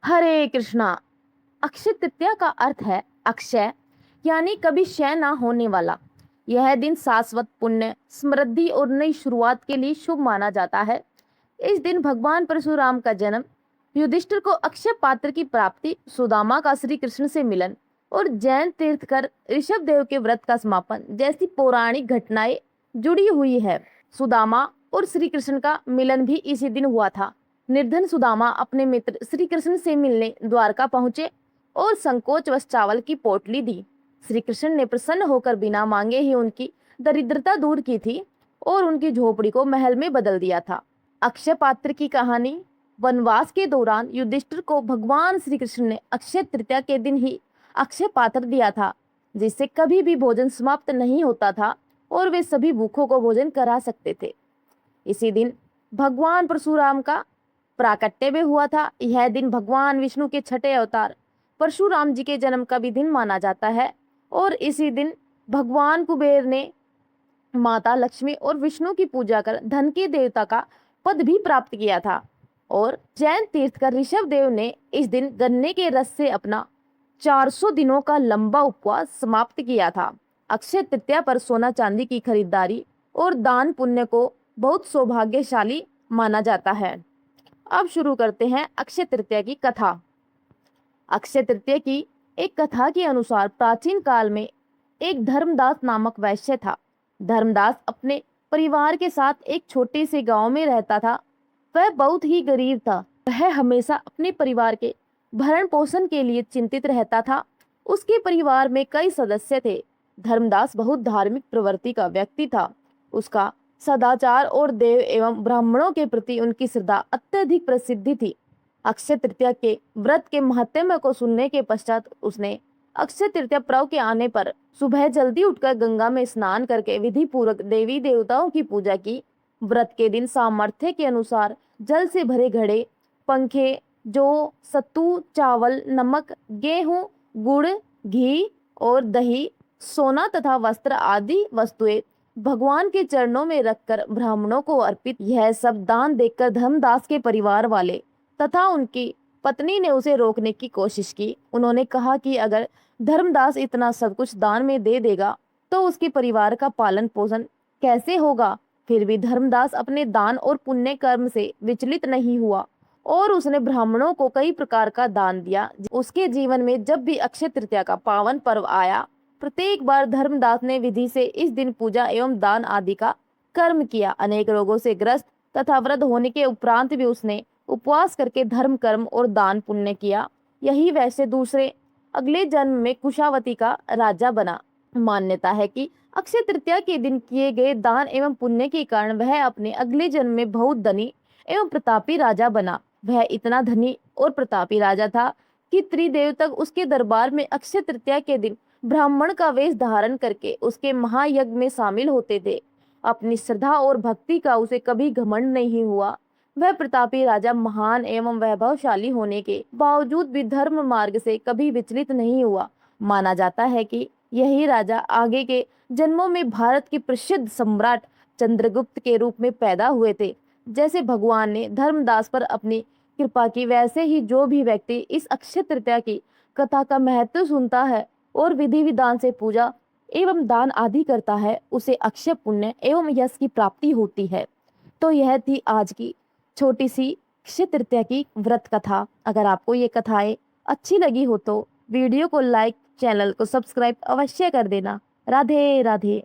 हरे कृष्णा। अक्षय तृतीया का अर्थ है अक्षय, यानी कभी क्षय ना होने वाला। यह दिन शाश्वत पुण्य, समृद्धि और नई शुरुआत के लिए शुभ माना जाता है। इस दिन भगवान परशुराम का जन्म, युधिष्ठिर को अक्षय पात्र की प्राप्ति, सुदामा का श्री कृष्ण से मिलन और जैन तीर्थकर ऋषभ देव के व्रत का समापन जैसी पौराणिक घटनाएं जुड़ी हुई है। सुदामा और श्री कृष्ण का मिलन भी इसी दिन हुआ था। निर्धन सुदामा अपने मित्र श्री कृष्ण से मिलने द्वारका पहुंचे और संकोचवश चावल की पोटली दी। श्री कृष्ण ने प्रसन्न होकर बिना मांगे ही उनकी दरिद्रता दूर की थी और उनकी झोपड़ी को महल में बदल दिया था। अक्षय पात्र की कहानी। वनवास के दौरान युधिष्ठिर को भगवान श्री कृष्ण ने अक्षय तृतीया के दिन ही अक्षय पात्र दिया था, जिससे कभी भी भोजन समाप्त नहीं होता था और वे सभी भूखों को भोजन करा सकते थे। इसी दिन भगवान परशुराम का प्राकट्य भी हुआ था। यह दिन भगवान विष्णु के छठे अवतार परशुराम जी के जन्म का भी दिन माना जाता है और इसी दिन भगवान कुबेर ने माता लक्ष्मी और विष्णु की पूजा कर धन के देवता का पद भी प्राप्त किया था। और जैन तीर्थकर ऋषभ देव ने इस दिन गन्ने के रस से अपना 400 दिनों का लंबा उपवास समाप्त किया था। अक्षय तृतीया पर सोना चांदी की खरीदारी और दान पुण्य को बहुत सौभाग्यशाली माना जाता है। अब शुरू करते हैं अक्षय तृतीया की कथा। अक्षय तृतीया की एक कथा के अनुसार प्राचीन काल में एक धर्मदास नामक वैश्य था। धर्मदास अपने परिवार के साथ एक छोटे से गांव में रहता था। वह बहुत ही गरीब था। वह हमेशा अपने परिवार के भरण पोषण के लिए चिंतित रहता था। उसके परिवार में कई सदस्य थे। धर्मदास बहुत धार्मिक प्रवृत्ति का व्यक्ति था। उसका सदाचार और देव एवं ब्राह्मणों के प्रति उनकी श्रद्धा अत्यधिक प्रसिद्धि थी। अक्षय तृतीया के व्रत के महत्व को सुनने के पश्चात उसने अक्षय तृतीया पर्व के आने पर सुबह जल्दी उठकर गंगा में स्नान करके विधि पूर्वक देवी देवताओं की पूजा की। व्रत के दिन सामर्थ्य के अनुसार जल से भरे घड़े, पंखे, जौ, सत्तू, चावल, नमक, गेहूं, गुड़, घी और दही, सोना तथा वस्त्र आदि वस्तुएं भगवान के चरणों में रखकर ब्राह्मणों को अर्पित। यह सब दान देखकर धर्मदास के परिवार वाले तथा उनकी पत्नी ने उसे रोकने की कोशिश की। उन्होंने कहा कि अगर धर्मदास इतना सब कुछ दान में दे देगा तो उसके परिवार का पालन पोषण कैसे होगा। फिर भी धर्मदास अपने दान और पुण्य कर्म से विचलित नहीं हुआ और उसने ब्राह्मणों को कई प्रकार का दान दिया। उसके जीवन में जब भी अक्षय तृतीया का पावन पर्व आया, प्रत्येक बार धर्मदास ने विधि से इस दिन पूजा एवं दान आदि का कर्म किया। अनेक रोगों से ग्रस्त तथा वृद्ध होने के उपरांत भी उसने उपवास करके धर्म कर्म और दान पुण्य किया। यही वैसे दूसरे अगले जन्म में कुशावती का राजा बना। मान्यता है कि अक्षय तृतीया के दिन किए गए दान एवं पुण्य के कारण वह अपने अगले जन्म में बहुत धनी एवं प्रतापी राजा बना। वह इतना धनी और प्रतापी राजा था कि त्रिदेव तक उसके दरबार में अक्षय तृतीया के दिन ब्राह्मण का वेश धारण करके उसके महायज्ञ में शामिल होते थे। अपनी श्रद्धा और भक्ति का उसे कभी घमंड नहीं हुआ। वह प्रतापी राजा महान एवं वैभवशाली होने के बावजूद भी धर्म मार्ग से कभी विचलित नहीं हुआ। माना जाता है कि यही राजा आगे के जन्मों में भारत के प्रसिद्ध सम्राट चंद्रगुप्त के रूप में पैदा हुए थे। जैसे भगवान ने धर्मदास पर अपनी कृपा की, वैसे ही जो भी व्यक्ति इस अक्षय तृतीया की कथा का महत्व सुनता है और विधि विधान से पूजा एवं दान आदि करता है, उसे अक्षय पुण्य एवं यश की प्राप्ति होती है। तो यह थी आज की छोटी सी अक्षय तृतीया की व्रत कथा। अगर आपको ये कथाएं अच्छी लगी हो तो वीडियो को लाइक, चैनल को सब्सक्राइब अवश्य कर देना। राधे राधे।